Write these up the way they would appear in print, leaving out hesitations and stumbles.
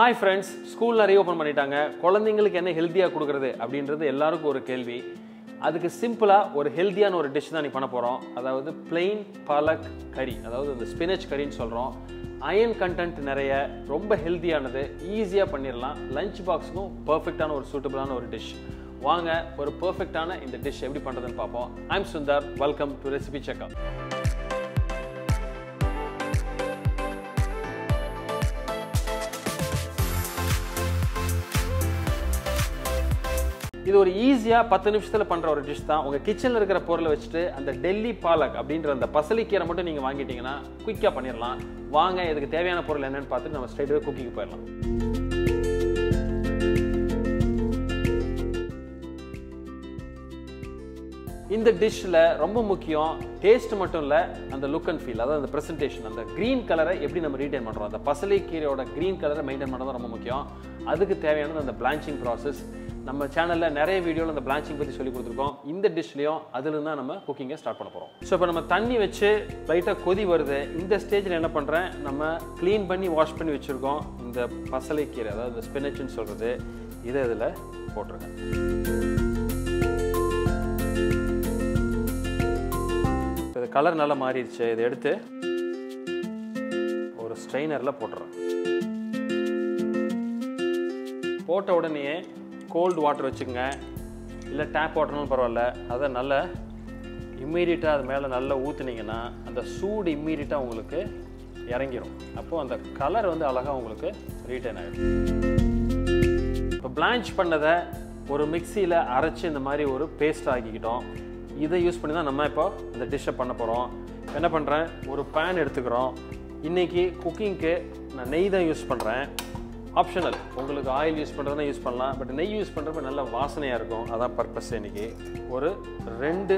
Hi friends, school reopen பண்ணிட்டாங்க. குழந்தைகளுக்கு என்ன ஹெல்தியா கொடுக்கிறது அப்படின்றது எல்லாருக்கும் ஒரு கேள்வி. அதுக்கு சிம்பிளா ஒரு ஹெல்தியான ஒரு டிஷ் தான் நீ பண்ண போறோம். அதாவது plain palak curry. அதாவது இந்த spinach curry ன்னு சொல்றோம். அயன் கண்டென்ட் நிறைய, ரொம்ப ஹெல்தியானது, ஈஸியா பண்ணிரலாம். லஞ்ச் பாக்ஸ்க்கும் பெர்ஃபெக்ட்டான ஒரு சூட்டபிளான ஒரு டிஷ். வாங்க ஒரு பெர்ஃபெக்ட்டான இந்த டிஷ் எப்படி பண்றதுன்னு பாப்போம். I'm Sunder. Welcome to Recipecheckr. இது ஒரு ஈஸியா 10 நிமிஷத்துல பண்ற ஒரு டிஷ் தான். உங்க கிச்சன்ல இருக்கிற பொருளை வச்சுட்டு அந்த டெல்லி பாலக் அப்படின்ற அந்த பசலிக்கீரை மட்டும் நீங்க வாங்கிட்டீங்கன்னா குயிக்கா பண்ணிரலாம். வாங்க இதுக்கு தேவையான பொருள் என்னன்னு பார்த்துட்டு நம்ம ஸ்ட்ரைட் அவே குக்கிங் போயிடலாம். இந்த டிஷ்ல ரொம்ப முக்கியம் டேஸ்ட் மட்டும் இல்ல, அந்த லுக் அண்ட் ஃபீல், அதாவது அந்த பிரசன்டேஷன், அந்த கிரீன் கலரை எப்படி நம்ம ரீடைன் பண்றோம், அந்த பசலிக்கீரையோட கிரீன் கலரை மெயின்டைன் பண்றது ரொம்ப முக்கியம். அதுக்கு தேவையானது அந்த பிளான்ச்சிங் ப்ராசஸ். நம்ம சேனல்ல நிறைய வீடியோல அந்த பிளான்ச்சிங் பத்தி சொல்லி கொடுத்துருக்கோம். இந்த டிஷ்லயும் அதுல தான் நம்ம குக்கிங்கை ஸ்டார்ட் பண்ண போறோம். ஸோ இப்போ நம்ம தண்ணி வச்சு லைட்டா கொதி வருது. இந்த ஸ்டேஜ்ல என்ன பண்றேன், நம்ம க்ளீன் பண்ணி வாஷ் பண்ணி வச்சிருக்கோம் இந்த பசலைக்கீரை, அதாவது ஸ்பினச்னு சொல்றது, இதை இதுல போட்டுருக்கேன். இது கலர் நல்லா மாறிடுச்சு. இதை எடுத்து ஒரு ஸ்ட்ரெயினர்ல போட்டுறேன். போட்ட உடனே கோல்டு வாட்டர் வச்சுக்கோங்க, இல்லை டேப் வாட்டர்னாலும் பரவாயில்ல. அதை நல்லா இம்மீடியட்டாக அது மேலே நல்லா ஊற்றுனீங்கன்னா அந்த சூடு இம்மீடியட்டாக உங்களுக்கு இறங்கிடும். அப்போது அந்த கலர் வந்து அழகாக உங்களுக்கு ரீட்டைன் ஆகிடும். இப்போ பிளான்ச் பண்ணதை ஒரு மிக்சியில் அரைச்சி இந்த மாதிரி ஒரு பேஸ்ட் ஆக்கிக்கிட்டோம். இதை யூஸ் பண்ணி தான் நம்ம இப்போ இந்த டிஷ்ஷை பண்ண போகிறோம். என்ன பண்ணுறேன், ஒரு பேன் எடுத்துக்கிறோம். இன்றைக்கி குக்கிங்க்கு நான் நெய் தான் யூஸ் பண்ணுறேன். ஆப்ஷனல், உங்களுக்கு ஆயில் யூஸ் பண்ணுறதுனா யூஸ் பண்ணலாம். பட் நெய் யூஸ் பண்ணுறப்ப நல்ல வாசனையாக இருக்கும், அதான் பர்பஸ். இன்றைக்கி ஒரு 2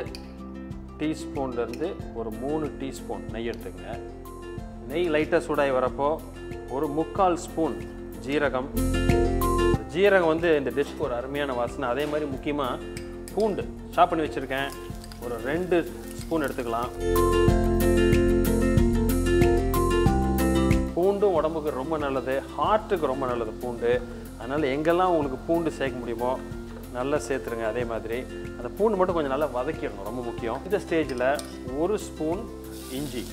டீஸ்பூன்லேருந்து ஒரு 3 டீஸ்பூன் நெய் எடுத்துக்கங்க. நெய் லைட்டாக சூடாகி வரப்போ ஒரு 3/4 ஸ்பூன் ஜீரகம். ஜீரகம் வந்து இந்த டிஷ்க்கு ஒரு அருமையான வாசனை. அதே மாதிரி முக்கியமாக பூண்டு சாப் பண்ணி வச்சுருக்கேன், ஒரு 2 ஸ்பூன் எடுத்துக்கலாம். பூண்டும் உடம்புக்கு ரொம்ப நல்லது, ஹார்ட்டுக்கு ரொம்ப நல்லது பூண்டு. அதனால் எங்கெல்லாம் உங்களுக்கு பூண்டு சேர்க்க முடியுமோ நல்லா சேர்த்துருங்க. அதே மாதிரி அந்த பூண்டு மட்டும் கொஞ்சம் நல்லா வதக்கிடணும், ரொம்ப முக்கியம். இந்த ஸ்டேஜில் 1 ஸ்பூன் இஞ்சி,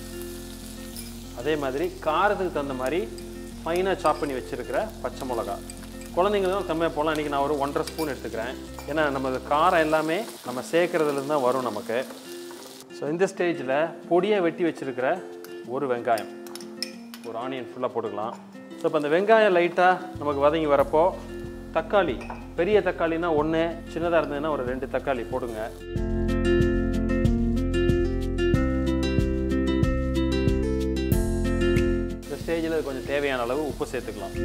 அதே மாதிரி காரத்துக்கு தகுந்த மாதிரி ஃபைனாக சாப் பண்ணி வச்சுருக்கிற பச்சை மிளகா. குழந்தைங்களும் கம்மியாக போகலாம். இன்றைக்கி நான் ஒரு 1.5 ஸ்பூன் எடுத்துக்கிறேன். ஏன்னா நம்ம காரம் எல்லாமே நம்ம சேர்க்குறதுலேருந்து தான் வரும் நமக்கு. ஸோ இந்த ஸ்டேஜில் பொடியாக வெட்டி வச்சுருக்கிற ஒரு வெங்காயம், ஒரு ஆனியன் ஃபுல்லாக போட்டுக்கலாம். ஸோ இப்போ அந்த வெங்காயம் லைட்டாக நமக்கு வதங்கி வரப்போ தக்காளி, பெரிய தக்காளினா 1, சின்னதாக இருந்ததுன்னா ஒரு 2 தக்காளி போடுங்க. இந்த ஸ்டேஜில் கொஞ்சம் தேவையான அளவு உப்பு சேர்த்துக்கலாம்.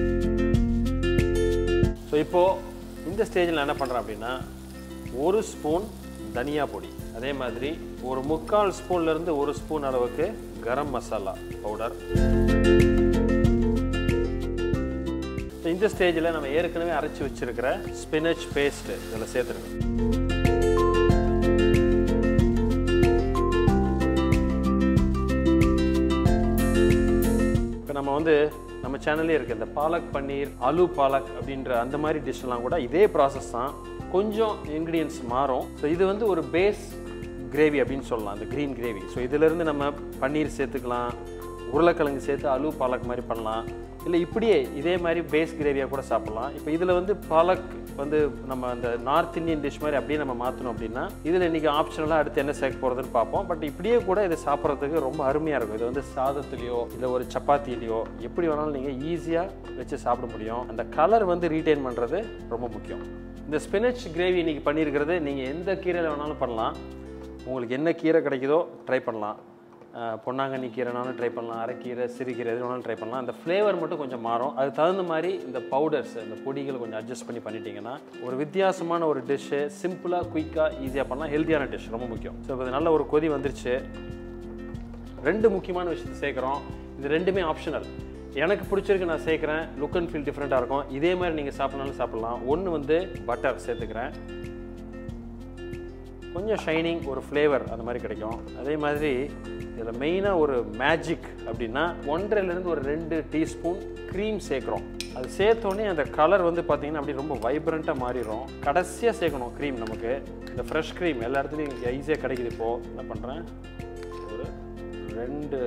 ஸோ இப்போது இந்த ஸ்டேஜில் என்ன பண்ணுறேன் அப்படின்னா 1 ஸ்பூன் தனியா பொடி, அதே மாதிரி ஒரு 3/4 ஸ்பூன்லேருந்து 1 ஸ்பூன் அளவுக்கு கரம் மசாலா பவுடர். இந்த ஸ்டேஜில் நம்ம ஏற்கனவே அரைச்சி வச்சிருக்கிற ஸ்பினச் பேஸ்ட் இதில் சேர்த்துருங்க. இப்போ நம்ம வந்து நம்ம சேனல்லே இருக்க இந்த பாலக் பன்னீர், ஆலு பாலக் அப்படின்ற அந்த மாதிரி டிஷ்ஷெல்லாம் கூட இதே ப்ராசஸ் தான், கொஞ்சம் இன்க்ரீடியன்ஸ் மாறும். ஸோ இது வந்து ஒரு பேஸ் கிரேவி அப்படின்னு சொல்லலாம், அந்த க்ரீன் கிரேவி. ஸோ இதிலேருந்து நம்ம பன்னீர் சேர்த்துக்கலாம், உருளைக்கிழங்கு சேர்த்து ஆலு பாலக் மாதிரி பண்ணலாம், இல்லை இப்படியே இதே மாதிரி பேஸ் கிரேவியாக கூட சாப்பிட்லாம். இப்போ இதில் வந்து பாலக் வந்து நம்ம அந்த நார்த் இந்தியன் டிஷ் மாதிரி அப்படியே நம்ம மாற்றணும் அப்படின்னா இதில் இன்றைக்கி ஆப்ஷனலாக அடுத்து என்ன சேர்க்க போகிறதுன்னு பார்ப்போம். பட் இப்படியே கூட இதை சாப்பிட்றதுக்கு ரொம்ப அருமையாக இருக்கும். இது வந்து சாதத்துலேயோ இல்லை ஒரு சப்பாத்திலேயோ எப்படி வேணாலும் நீங்கள் ஈஸியாக வச்சு சாப்பிட முடியும். அந்த கலர் வந்து ரீட்டைன் பண்ணுறது ரொம்ப முக்கியம். இந்த ஸ்பினச் கிரேவி இன்றைக்கி பண்ணியிருக்கிறது நீங்கள் எந்த கீரையில் வேணாலும் பண்ணலாம். உங்களுக்கு என்ன கீரை கிடைக்குதோ ட்ரை பண்ணலாம். பொன்னாங்கண்ணி கீரைனாலும் ட்ரை பண்ணலாம், அரைக்கீரை, சிறுகீரை எது வேணாலும் ட்ரை பண்ணலாம். அந்த ஃப்ளேவர் மட்டும் கொஞ்சம் மாறும். அது தகுந்த மாதிரி இந்த பவுடர்ஸ், இந்த பொடிகள் கொஞ்சம் அட்ஜஸ்ட் பண்ணி பண்ணிட்டீங்கன்னா ஒரு வித்தியாசமான ஒரு டிஷ்ஷு, சிம்பிளாக குயிக்காக ஈஸியாக பண்ணலாம். ஹெல்த்தியான டிஷ், ரொம்ப முக்கியம். ஸோ இப்போ நல்ல ஒரு கொதி வந்துருச்சு. 2 முக்கியமான விஷயத்தை சேர்க்குறோம். இது 2மே ஆப்ஷனல். எனக்கு பிடிச்சிருக்கு, நான் சேர்க்குறேன். லுக் அண்ட் ஃபீல் டிஃப்ரெண்ட்டாக இருக்கும். இதே மாதிரி நீங்கள் சாப்பிட்னாலும் சாப்பிட்லாம். 1 வந்து பட்டர் சேர்த்துக்கிறேன், கொஞ்சம் ஷைனிங், ஒரு ஃப்ளேவர் அந்த மாதிரி கிடைக்கும். அதே மாதிரி இதில் மெயினாக ஒரு மேஜிக் அப்படின்னா 1.5லேருந்து ஒரு 2 டீஸ்பூன் க்ரீம் சேர்க்குறோம். அது சேர்த்தோடனே அந்த கலர் வந்து பார்த்தீங்கன்னா அப்படி ரொம்ப வைப்ரண்ட்டாக மாறிடும். கடைசியாக சேர்க்கணும் க்ரீம். நமக்கு இந்த ஃப்ரெஷ் க்ரீம் எல்லா இடத்துலையும் ஈஸியாக கிடைக்குது. இப்போது என்ன பண்ணுறேன், ஒரு 2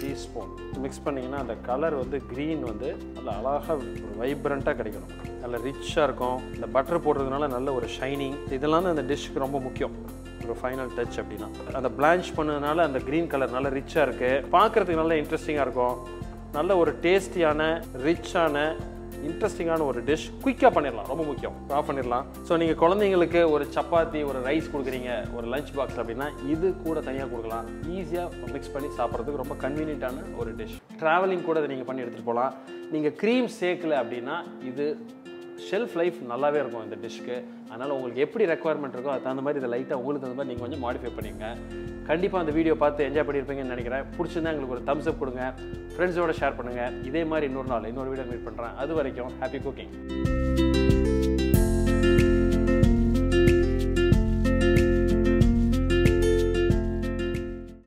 டீஸ்பூன் மிக்ஸ் பண்ணிங்கன்னா அந்த கலர் வந்து க்ரீன் வந்து நல்லா அழகாக ஒரு வைப்ரண்ட்டாக கிடைக்கணும். நல்லா ரிச்சாக இருக்கும். இந்த பட்டர் போடுறதுனால நல்ல ஒரு ஷைனிங். இதெல்லாம் தான் அந்த டிஷ்ஷுக்கு ரொம்ப முக்கியம். ஒரு ஃபைனல் டச் அப்படின்னா அந்த பிளான்ச் பண்ணதுனால அந்த க்ரீன் கலர் நல்லா ரிச்சாக இருக்குது. பார்க்குறதுக்கு நல்லா இன்ட்ரெஸ்டிங்காக இருக்கும். நல்ல ஒரு டேஸ்டியான ரிச்சான இன்ட்ரெஸ்டிங்கான ஒரு டிஷ். குயிக்காக பண்ணிடலாம், ரொம்ப முக்கியம். ஆஃப் பண்ணிடலாம். ஸோ நீங்கள் குழந்தைங்களுக்கு ஒரு சப்பாத்தி ஒரு ரைஸ் கொடுக்குறீங்க ஒரு லஞ்ச் பாக்ஸ் அப்படின்னா இது கூட தனியாக கொடுக்கலாம். ஈஸியாக மிக்ஸ் பண்ணி சாப்பிட்றதுக்கு ரொம்ப கன்வீனியன்ட்டான ஒரு டிஷ். ட்ராவலிங் கூட இதை நீங்கள் பண்ணி எடுத்துகிட்டு போகலாம். நீங்கள் க்ரீம் சேர்க்கலை அப்படின்னா இது ஷெல்ஃப் லைஃப் நல்லாவே இருக்கும் இந்த டிஷ்க்கு. அதனால் உங்களுக்கு எப்படி ரெக்குவயர்மெண்ட் இருக்கோ அது தகுந்த மாதிரி இதை லைட்டாக உங்களுக்கு தகுந்த மாதிரி நீங்கள் கொஞ்சம் மாடிஃபை பண்ணிங்க. கண்டிப்பாக அந்த வீடியோ பார்த்து என்ஜாய் பண்ணியிருப்பீங்கன்னு நினைக்கிறேன். பிடிச்சிருந்தா எங்களுக்கு ஒரு தம்ஸ் அப் கொடுங்க, ஃப்ரெண்ட்ஸோட ஷேர் பண்ணுங்கள். இதே மாதிரி இன்னொரு நாள் இன்னொரு வீடியோ மீட் பண்ணுறேன். அது வரைக்கும் ஹாப்பி குக்கிங்.